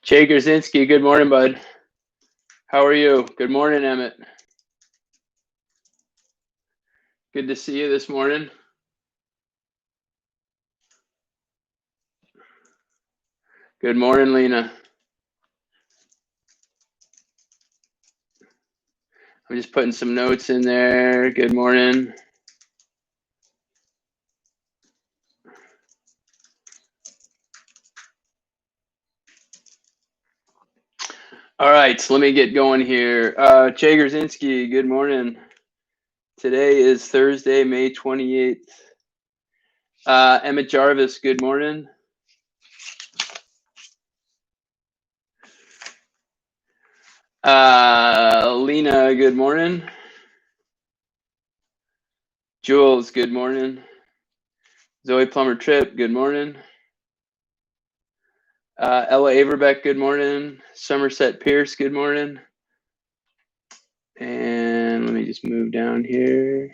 Jay Grzinski, good morning, bud. How are you? Good morning, Emmett. Good to see you this morning. Good morning, Lena. I'm just putting some notes in there. Good morning. All right, so let me get going here. Jay Grzinski, good morning. Today is Thursday, May 28th. Emmett Jarvis, good morning. Lena, good morning. Jules, good morning. Zoe Plummer Tripp, good morning. Ella Averbeck, good morning. Somerset Pierce, good morning. And let me just move down here.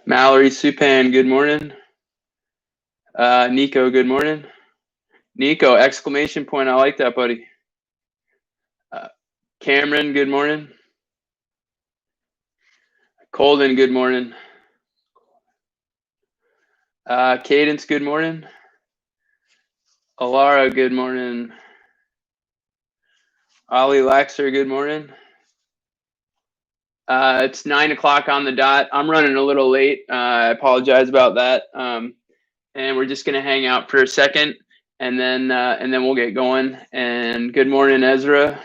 Mallory Supan, good morning. Nico, good morning. Nico, exclamation point. I like that, buddy. Cameron, good morning. Colden, good morning. Cadence, good morning. Alara, good morning. Ollie Laxer, good morning. It's 9 o'clock on the dot. I'm running a little late. I apologize about that. And we're just gonna hang out for a second, and then we'll get going. And good morning, Ezra.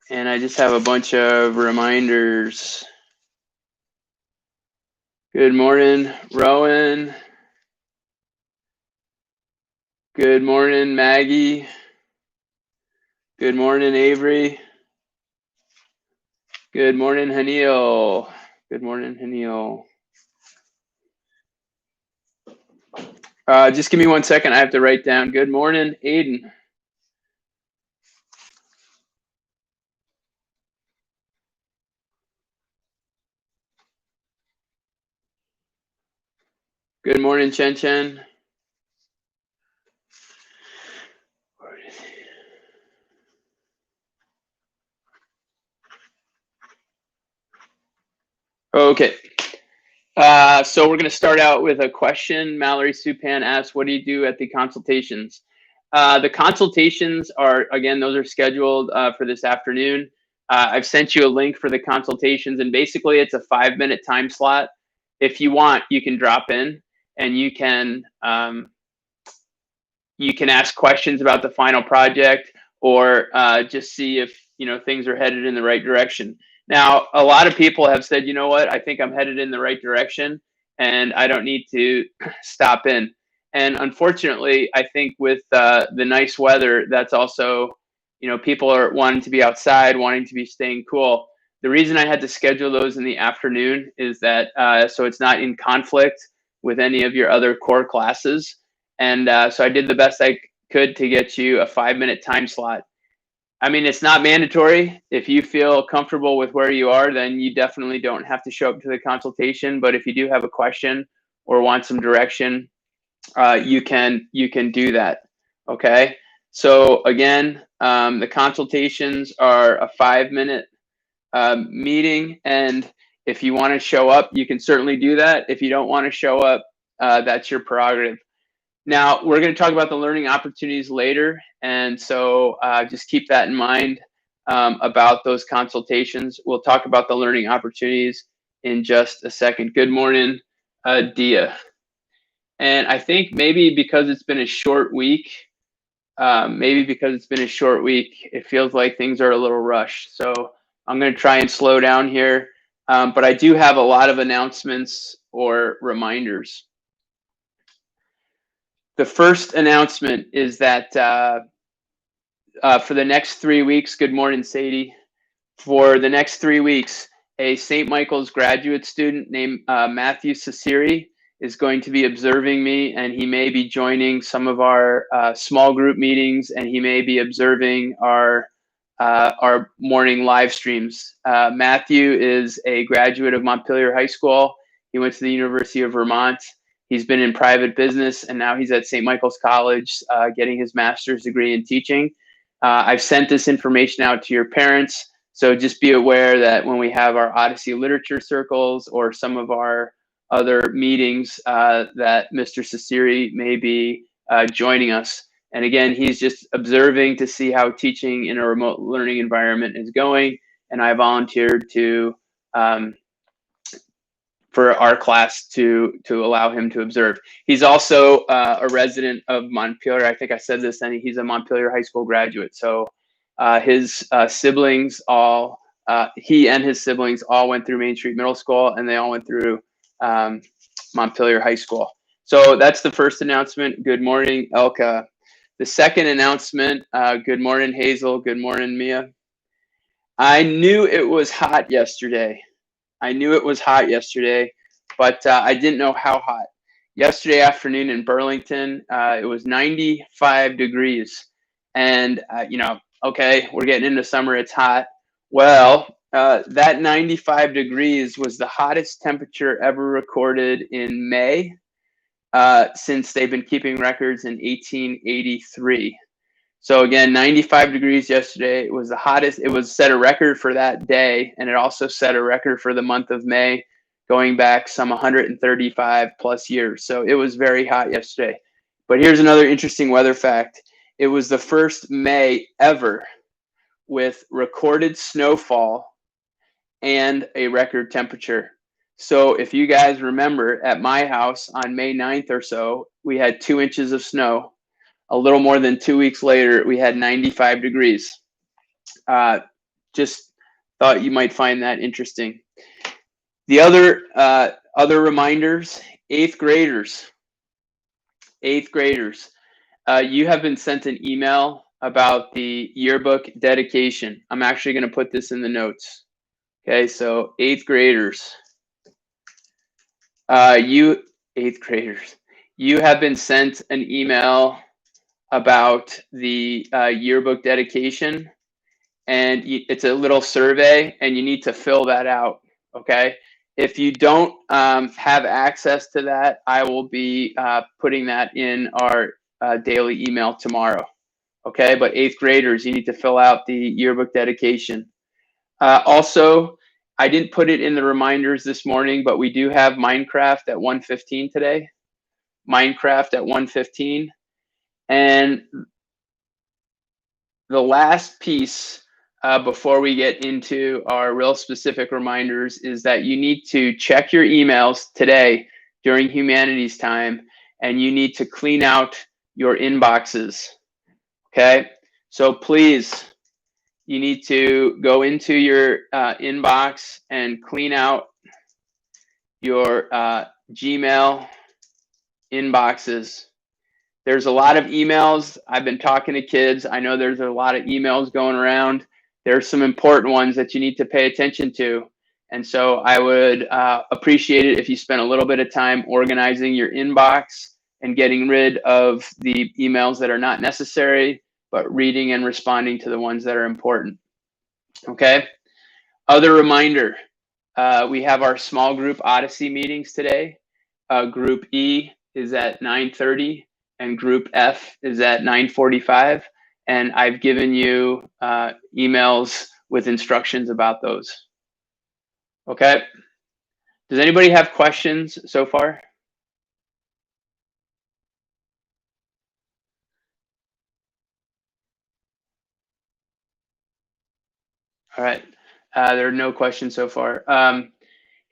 And I just have a bunch of reminders. Good morning, Rowan. Good morning, Maggie. Good morning, Avery. Good morning, Haniel. Good morning, Haniel. Just give me 1 second. I have to write down. Good morning, Aiden. Good morning, Chen Chen. Okay. So we're going to start out with a question. Mallory Supan asks, what do you do at the consultations? The consultations are, again, those are scheduled for this afternoon. I've sent you a link for the consultations, and basically it's a 5-minute time slot. If you want, you can drop in and you can ask questions about the final project, or just see if things are headed in the right direction. Now, a lot of people have said, you know what, I think I'm headed in the right direction and I don't need to stop in. And unfortunately, I think with the nice weather, that's also, people are wanting to be outside, wanting to be staying cool. The reason I had to schedule those in the afternoon is that so it's not in conflict with any of your other core classes. And so I did the best I could to get you a 5-minute time slot. I mean, it's not mandatory. If you feel comfortable with where you are, then you definitely don't have to show up to the consultation. But if you do have a question or want some direction, you can do that. Okay. So again, the consultations are a 5-minute meeting, and if you want to show up, you can certainly do that. If you don't want to show up, that's your prerogative. Now, we're going to talk about the learning opportunities later, and so just keep that in mind about those consultations. We'll talk about the learning opportunities in just a second. Good morning, Dia. And I think maybe because it's been a short week, it feels like things are a little rushed. So I'm going to try and slow down here, but I do have a lot of announcements or reminders. The first announcement is that for the next 3 weeks, good morning, Sadie. For the next 3 weeks, a St. Michael's graduate student named Matthew Cesiri is going to be observing me, and he may be joining some of our small group meetings, and he may be observing our morning live streams. Matthew is a graduate of Montpelier High School. He went to the University of Vermont. He's been in private business, and now he's at St. Michael's College getting his master's degree in teaching. I've sent this information out to your parents, so just be aware that when we have our Odyssey Literature Circles or some of our other meetings that Mr. Sasiri may be joining us. And again, he's just observing to see how teaching in a remote learning environment is going. And I volunteered to for our class to allow him to observe. He's also a resident of Montpelier. I think I said this, and he's a Montpelier High School graduate. So his siblings all, he and his siblings all went through Main Street Middle School, and they all went through Montpelier High School. So that's the first announcement. Good morning, Elka. The second announcement, good morning, Hazel. Good morning, Mia. I knew it was hot yesterday. I knew it was hot yesterday, but I didn't know how hot. Yesterday afternoon in Burlington, it was 95 degrees. And, you know, okay, we're getting into summer, it's hot. Well, that 95 degrees was the hottest temperature ever recorded in May since they've been keeping records in 1883. So again, 95 degrees yesterday. It was the hottest. It was set a record for that day, and it also set a record for the month of May, going back some 135 plus years. So it was very hot yesterday. But here's another interesting weather fact. It was the first May ever with recorded snowfall and a record temperature. So if you guys remember, at my house on May 9th or so, we had 2 inches of snow. A little more than 2 weeks later, we had 95 degrees. Just thought you might find that interesting. The other reminders, eighth graders, you have been sent an email about the yearbook dedication. I'm actually going to put this in the notes. Okay, so eighth graders, you have been sent an email about the yearbook dedication, and it's a little survey, and you need to fill that out. Okay, if you don't have access to that, I will be putting that in our daily email tomorrow. Okay, but eighth graders, you need to fill out the yearbook dedication. Also, I didn't put it in the reminders this morning, but we do have Minecraft at 1:15 today. Minecraft at 1:15. And the last piece before we get into our real specific reminders is that you need to check your emails today during Humanities time, and you need to clean out your inboxes. Okay, so please, you need to go into your inbox and clean out your Gmail inboxes. There's a lot of emails. I've been talking to kids. I know there's a lot of emails going around. There's some important ones that you need to pay attention to. And so I would appreciate it if you spent a little bit of time organizing your inbox and getting rid of the emails that are not necessary, but reading and responding to the ones that are important. Okay. Other reminder, we have our small group Odyssey meetings today. Group E is at 9:30. And group F is at 9:45, and I've given you emails with instructions about those. Okay. Does anybody have questions so far? All right. There are no questions so far.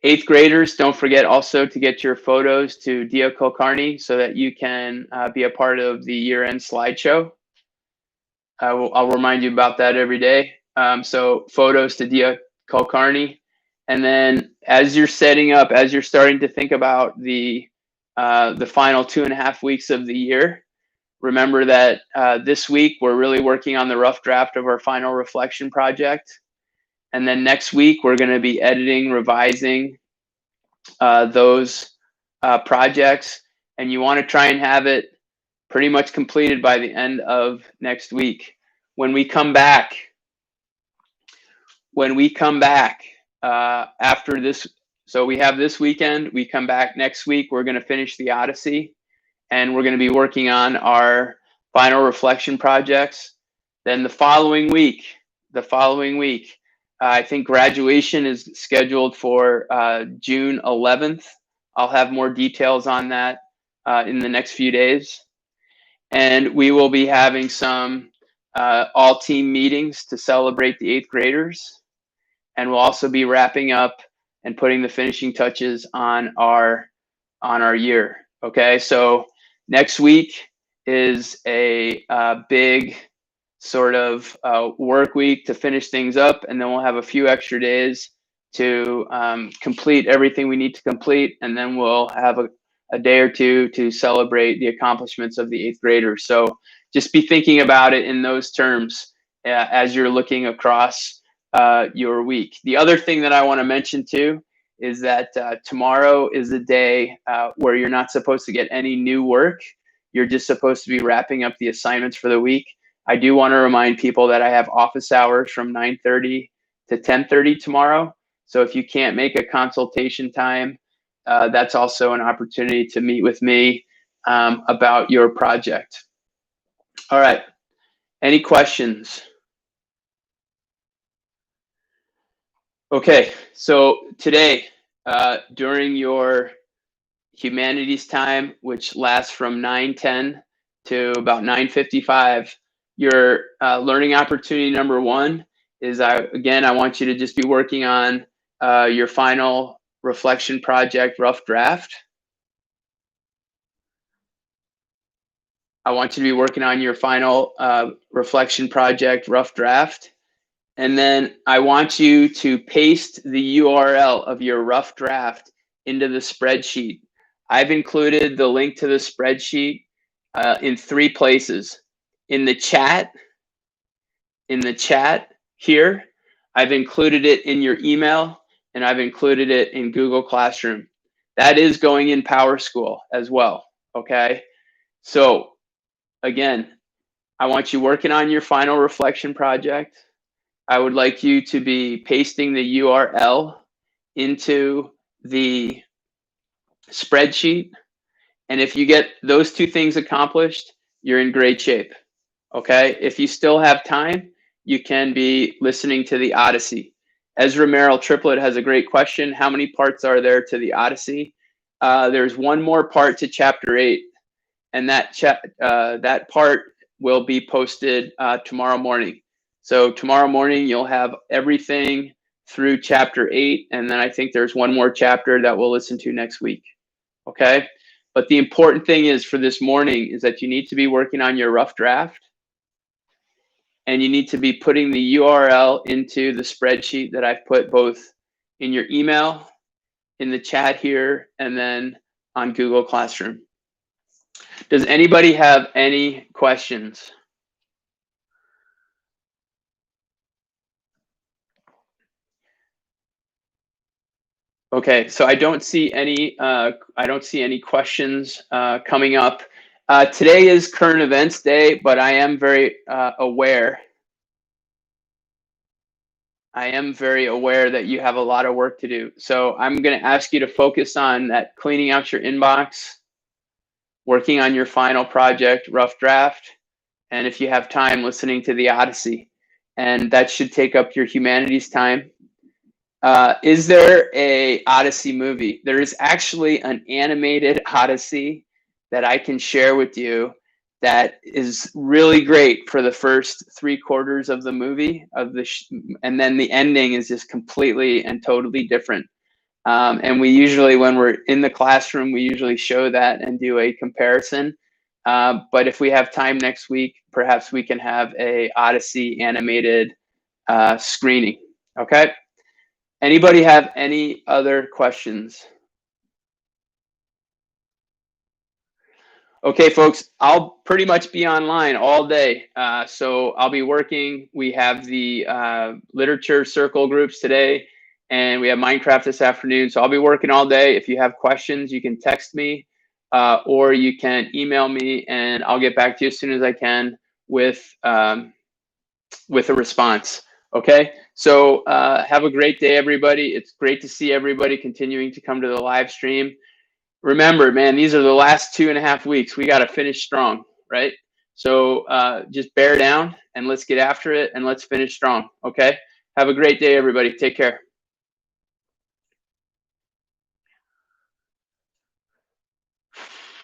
Eighth graders, don't forget also to get your photos to Dia Kulkarni so that you can be a part of the year-end slideshow. I'll remind you about that every day. So photos to Dia Kulkarni. And then as you're setting up, as you're starting to think about the final 2.5 weeks of the year, remember that this week we're really working on the rough draft of our final reflection project. And then next week, we're going to be editing, revising those projects. And you want to try and have it pretty much completed by the end of next week. When we come back after this So we have this weekend. We come back next week. We're going to finish the Odyssey, and we're going to be working on our final reflection projects. Then the following week, I think graduation is scheduled for June 11th. I'll have more details on that in the next few days. And we will be having some all team meetings to celebrate the 8th graders. And we'll also be wrapping up and putting the finishing touches on our year. Okay, so next week is a big sort of work week to finish things up, and then we'll have a few extra days to complete everything we need to complete, and then we'll have a day or two to celebrate the accomplishments of the 8th graders. So just be thinking about it in those terms as you're looking across your week. The other thing that I want to mention too is that tomorrow is a day where you're not supposed to get any new work. You're just supposed to be wrapping up the assignments for the week. I do want to remind people that I have office hours from 9:30 to 10:30 tomorrow. So if you can't make a consultation time, that's also an opportunity to meet with me about your project. All right. Any questions? Okay, so today, during your Humanities time, which lasts from 9:10 to about 9:55, your learning opportunity number one is, I want you to just be working on your final reflection project, rough draft. I want you to be working on your final reflection project, rough draft. And then I want you to paste the URL of your rough draft into the spreadsheet. I've included the link to the spreadsheet in 3 places. In the chat here, I've included it in your email, and I've included it in Google Classroom. That is going in PowerSchool as well, okay? So again, I want you working on your final reflection project. I would like you to be pasting the URL into the spreadsheet. And if you get those 2 things accomplished, you're in great shape. Okay. If you still have time, you can be listening to the Odyssey. Ezra Merrill Triplet has a great question. How many parts are there to the Odyssey? There's one more part to chapter 8, and that part will be posted tomorrow morning. So tomorrow morning, you'll have everything through chapter 8, and then I think there's one more chapter that we'll listen to next week, okay? But the important thing is for this morning is that you need to be working on your rough draft, and you need to be putting the URL into the spreadsheet that I've put both in your email, in the chat here, and then on Google Classroom. Does anybody have any questions? Okay, so I don't see any questions coming up. Today is Current Events Day, but I am very aware. I am very aware that you have a lot of work to do. So I'm going to ask you to focus on that, cleaning out your inbox, working on your final project, rough draft, and if you have time, listening to the Odyssey. And that should take up your humanities time. Is there a Odyssey movie? There is actually an animated Odyssey that I can share with you that is really great for the first 3/4 of the movie and then the ending is just completely and totally different. And we usually, when we're in the classroom, we usually show that and do a comparison. But if we have time next week, perhaps we can have a Odyssey animated screening. Okay. Anybody have any other questions? Okay, folks, I'll pretty much be online all day. So I'll be working. We have the literature circle groups today, and we have Minecraft this afternoon. So I'll be working all day. If you have questions, you can text me or you can email me, and I'll get back to you as soon as I can with a response. Okay, so have a great day, everybody. It's great to see everybody continuing to come to the live stream. Remember, man, these are the last 2.5 weeks. We got to finish strong, right? So just bear down and let's get after it and let's finish strong. Okay, have a great day, everybody. Take care.